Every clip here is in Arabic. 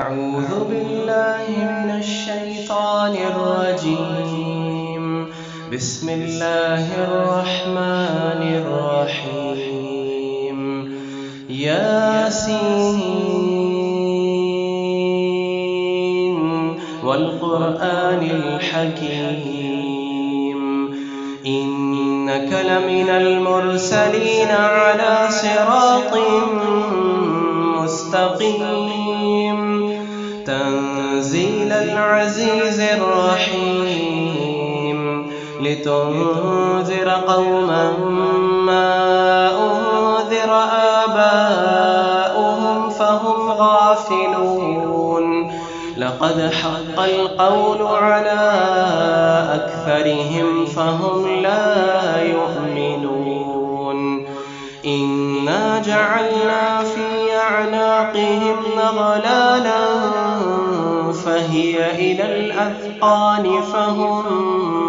أعوذ بالله من الشيطان الرجيم. بسم الله الرحمن الرحيم. ياسين والقرآن الحكيم إنك لمن المرسلين على صراط مستقيم تنزيل العزيز الرحيم لتنذر قوما ما أنذر آباؤهم فهم غافلون لقد حق القول على أكثرهم فهم لا يؤمنون إنا جعلنا في أعناقهم أغلالا فهي إلى الأذقان فهم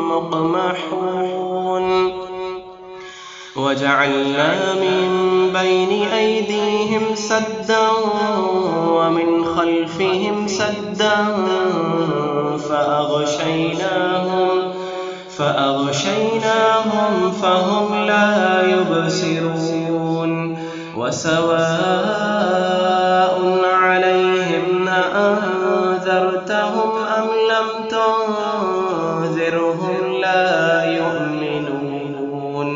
مقمحون وجعلنا من بين أيديهم سدا ومن خلفهم سدا فأغشيناهم فهم لا يبصرون وسواء عليهم أأنذرتهم أم لم تنذرهم لا يؤمنون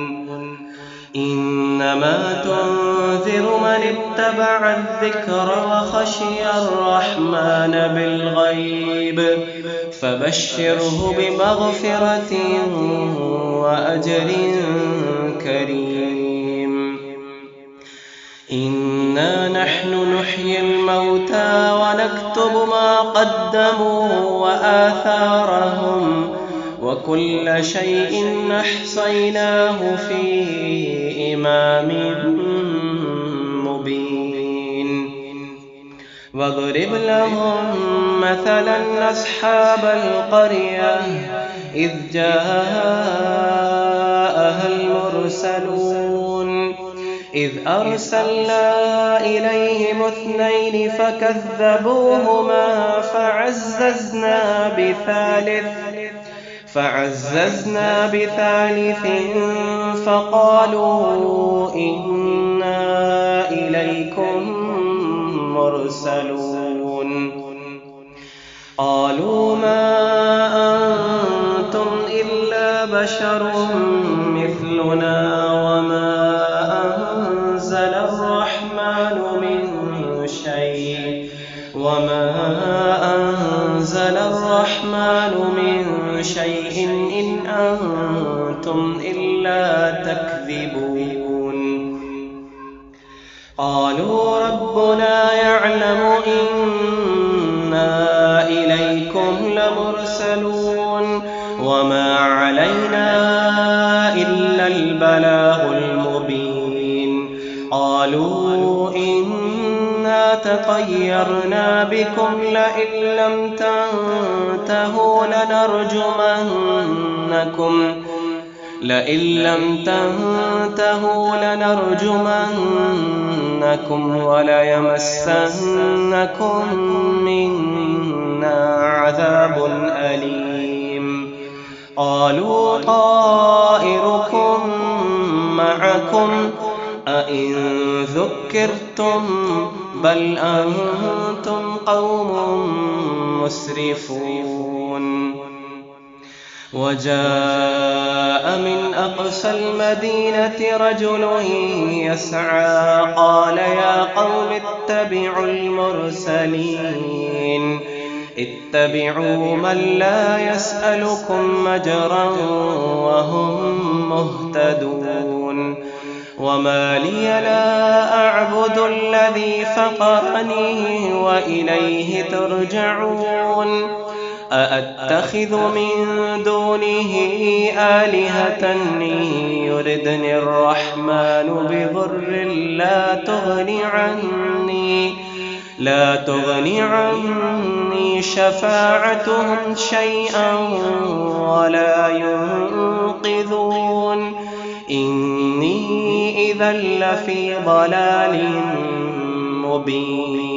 إنما تنذر من اتبع الذكر وخشي الرحمن بالغيب فبشره بمغفرة وأجر كريم إنا نحن نحيي الموتى ونكتب ما قدموا وآثارهم وكل شيء أحصيناه في إمام مبين واضرب لهم مثلا أصحاب القرية إذ جاءها المرسلون إذ أرسلنا إليهم اثنين فكذبوهما فعززنا بثالث فقالوا إنا إليكم مرسلون قالوا ما أنتم إلا بشر مثلنا وما أنزل الرحمن من شيء إن أنتم إلا تكذبون قالوا ربنا يعلم إنا إليكم لمرسلون وما علينا إلا البلاغ المبين قالوا إنا تطيرنا بكم لئن لم تنتهوا لنرجمنكم وليمسنكم منا عذاب أليم قالوا طائركم معكم أئن ذكرتم بل أنتم قوم مسرفون وجاء من أقصى المدينة رجل يسعى قال يا قوم اتبعوا المرسلين اتبعوا من لا يسألكم أجرا وهم مهتدون وما لي لا أعبد الذي فطرني وإليه ترجعون أأتخذ من دونه آلهة يردني الرحمن بضر لا تغني عني شفاعتهم شيئا ولا ينقذون إني إذا لفي ضلال مبين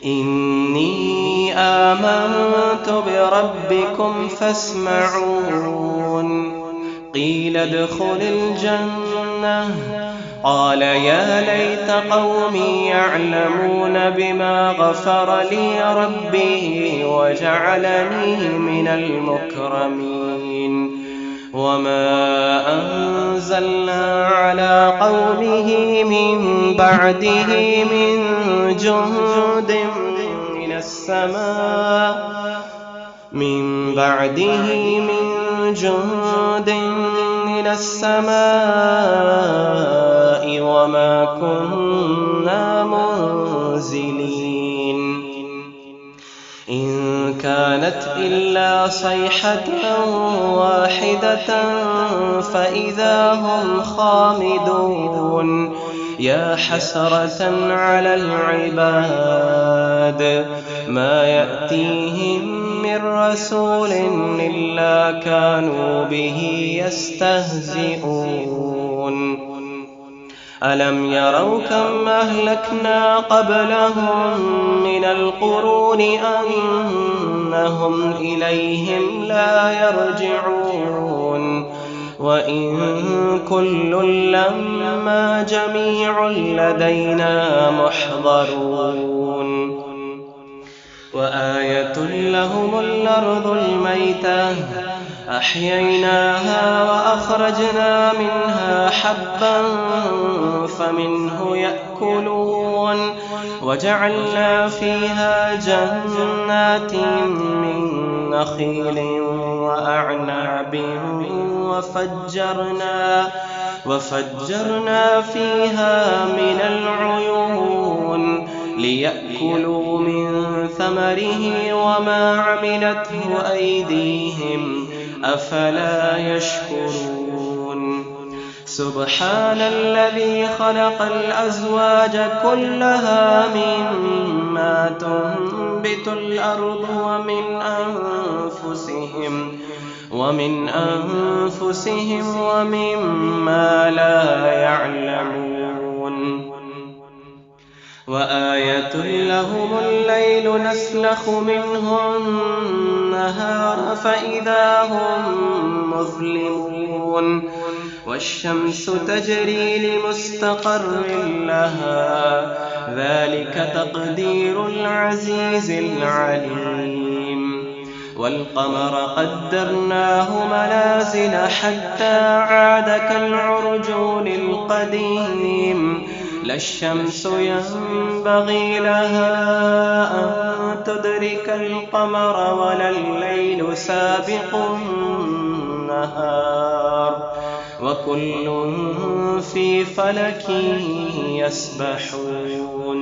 إني آمنت بربكم فاسمعون قيل ادخل الجنة قال يا ليت قومي يعلمون بما غفر لي ربي وجعلني من المكرمين وما أنزلنا على قومه من بعده من جند من السماء وما كنا منزلين إن كانت إلا صيحة واحدة فإذا هم خامدون يا حسرة على العباد ما يأتيهم من رسول إلا كانوا به يستهزئون ألم يروا كم أهلكنا قبلهم من القرون أنهم إليهم لا يرجعون وإن كل لما جميع لدينا محضرون وآية لهم الأرض الميتة أحييناها وأخرجنا منها حبا فمنه يأكلون وجعلنا فيها جنات من نخيل وأعناب وفجرنا فيها من العيون ليأكلوا من ثمره وما عملته أيديهم أفلا يشكرون سبحان الذي خلق الأزواج كلها مما تنبت الأرض ومن أنفسهم ومما لا يعلمون وآية لهم الليل نسلخ منه النهار فإذا هم مظلمون والشمس تجري لمستقر لها ذلك تقدير العزيز العليم والقمر قدرناه منازل حتى عاد كالعرجون القديم لا الشمس ينبغي لها أن تدرك القمر ولا الليل سابق النهار وكل في فلك يسبحون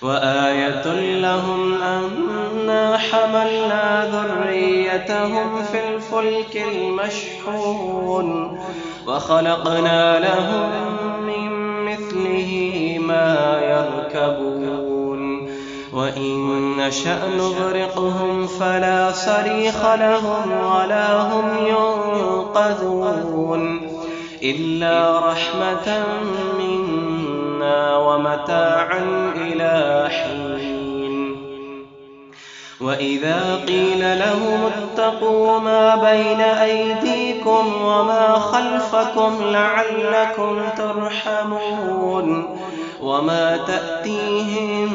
وآية لهم أنا حملنا ذريتهم في الفلك المشحون وخلقنا لهم من مثله ما يركبون وإن نشأ نغرقهم فلا صريخ لهم ولا هم ينقذون إلا رحمة منا ومتاعا إلى حين وإذا قيل لهم اتقوا ما بين أيديكم وما خلفكم لعلكم ترحمون وما تأتيهم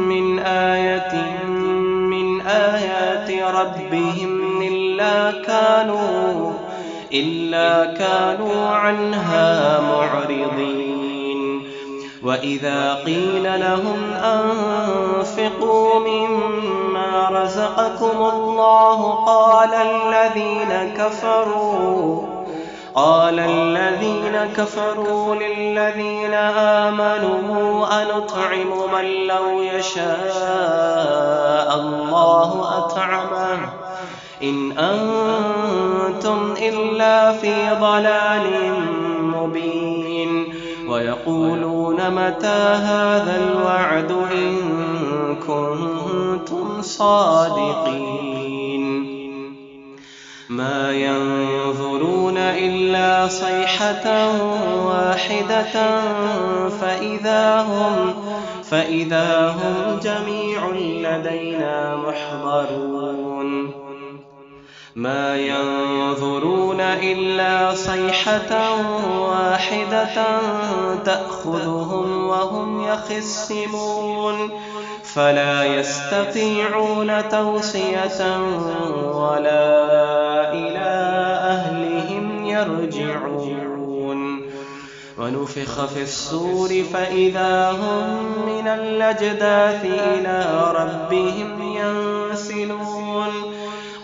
من آية من آيات ربهم إلا كانوا عنها معرضين وإذا قيل لهم أنفقوا مما رزقكم الله قال الذين كفروا للذين آمنوا أنطعم من لو يشاء الله أطعمه إن أنتم إلا في ضلال مبين ويقولون متى هذا الوعد إن كنتم صادقين ما ينظرون إلا فإذا هم جميع لدينا محضرون ما ينظرون إلا صيحة واحدة تأخذهم وهم يخصمون فلا يستطيعون توصية ولا إلى أهلهم يرجعون ونفخ في الصور فإذا هم من الأجداث إلى ربهم ينسلون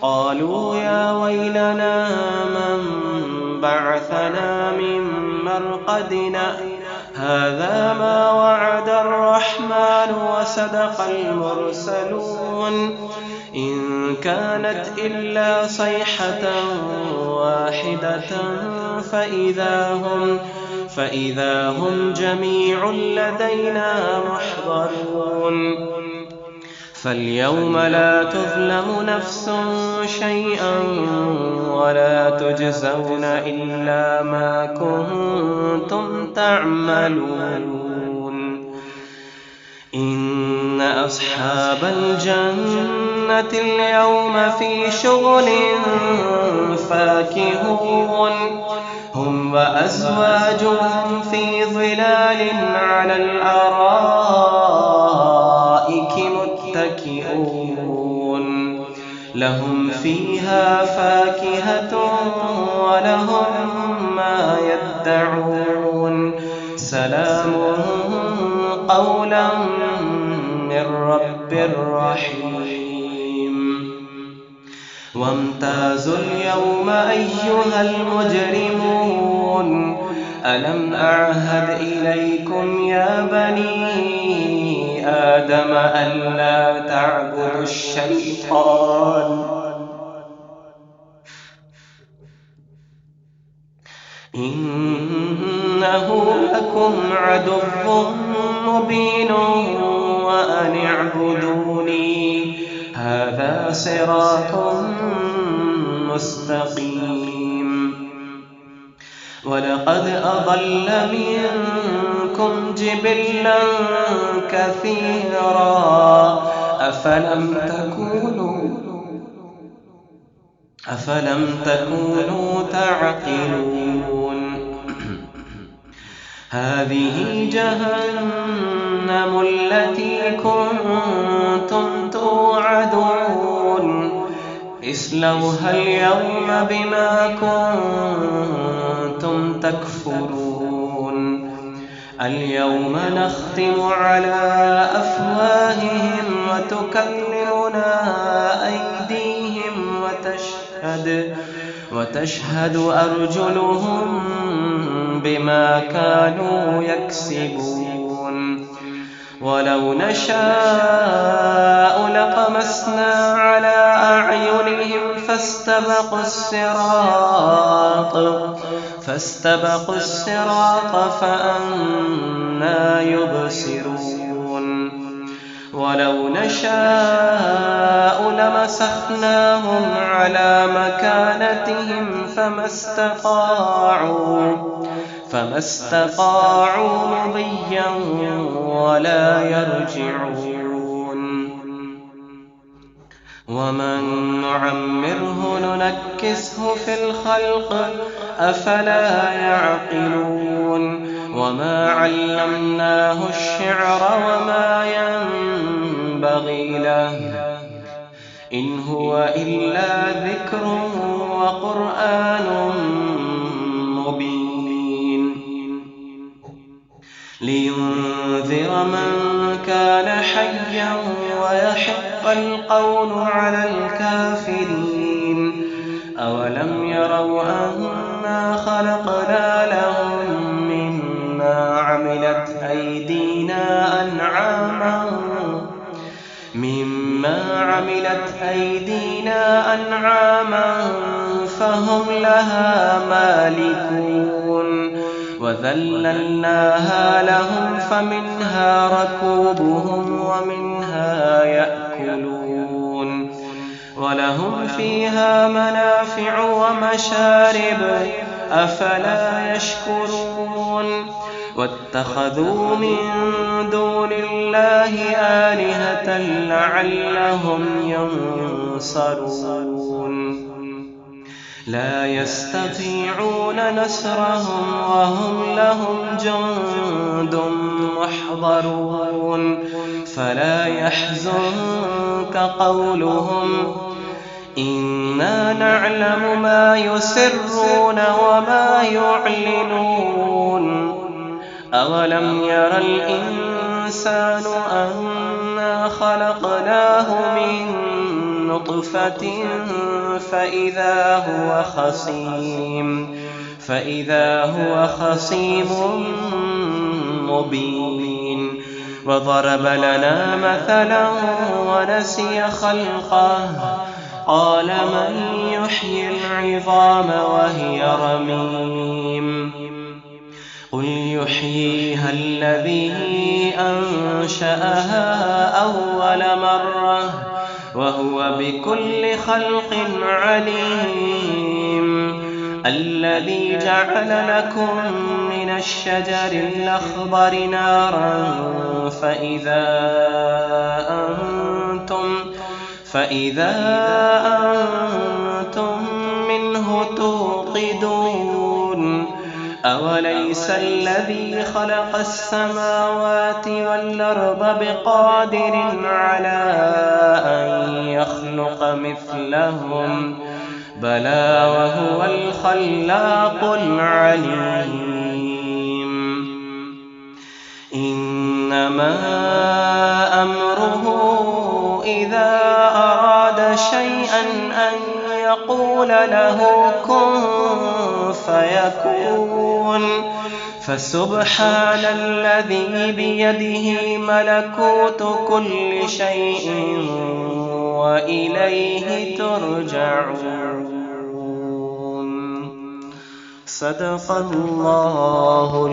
قالوا يا ويلنا من بعثنا من مرقدنا هذا ما وعد الرحمن وصدق المرسلون إن كانت إلا صيحة واحدة فإذا هم جميع لدينا محضرون فاليوم لا تظلم نفس شيئا ولا تجزون إلا ما كنتم تعملون إن أصحاب الجنة اليوم في شغل فاكهون هم وأزواجهم في ظلال على الأرائك متكئون لهم فيها فاكهة ولهم ما يدعون سلام قولا من رب رحيم وامتازوا اليوم أيها المجرمون ألم أعهد إليكم يا بني آدم ألا تعبدوا الشيطان إنه لكم عدو مبين وأن اعبدوني هذا صراط مستقيم ولقد أضل منكم جبلا كثيرا أفلم تكونوا تعقلون هذه جهنم التي كنتم توعدون اصلوها اليوم بما كنتم تكفرون اليوم نختم على أفواههم وتكلمنا أيديهم وتشهد أرجلهم بما كانوا يكسبون ولو نشاء لطمسنا على أعينهم فاستبقوا الصراط فأنى يبصرون ولو نشاء لمسخناهم على مكانتهم فما استطاعوا مضيا ولا يرجعون ومن نعمره ننكسه في الخلق أفلا يعقلون وما علمناه الشعر وما ينبغي له إن هو إلا ذكر وقرآن مبين لينذر من كان حيا ويحق القول على الكافرين أولم يروا أنا خلقنا لهم مما عملت أيدينا أنعاما فهم لها مالكون وذللناها لهم فمنها ركوبهم ومنها يأكلون ولهم فيها منافع ومشارب أفلا يشكرون واتخذوا من دون الله آلهة لعلهم ينصرون لا يستطيعون نصرهم وهم لهم جند محضرون فلا يحزنك قولهم إنا نعلم ما يسرون وما يعلنون أولم ير الإنسان أنا خلقناه من نطفة فإذا هو خصيم مبين وضرب لنا مثلا ونسي خلقه قال من يحيي العظام وهي رميم قل يحييها الذي أنشأها أول مرة وهو بكل خلق عليم الذي جعل لكم من الشجر الأخضر نارا فإذا أنتم منه توقدون أوليس الذي خلق السماوات والأرض بقادر على أن يخلق مثلهم بلى وهو الخلاق العليم إنما أمره إذا أراد شيئا أن يقول له كن فيكون فسبحان الذي بيده ملكوت كل شيء وإليه ترجعون صدق الله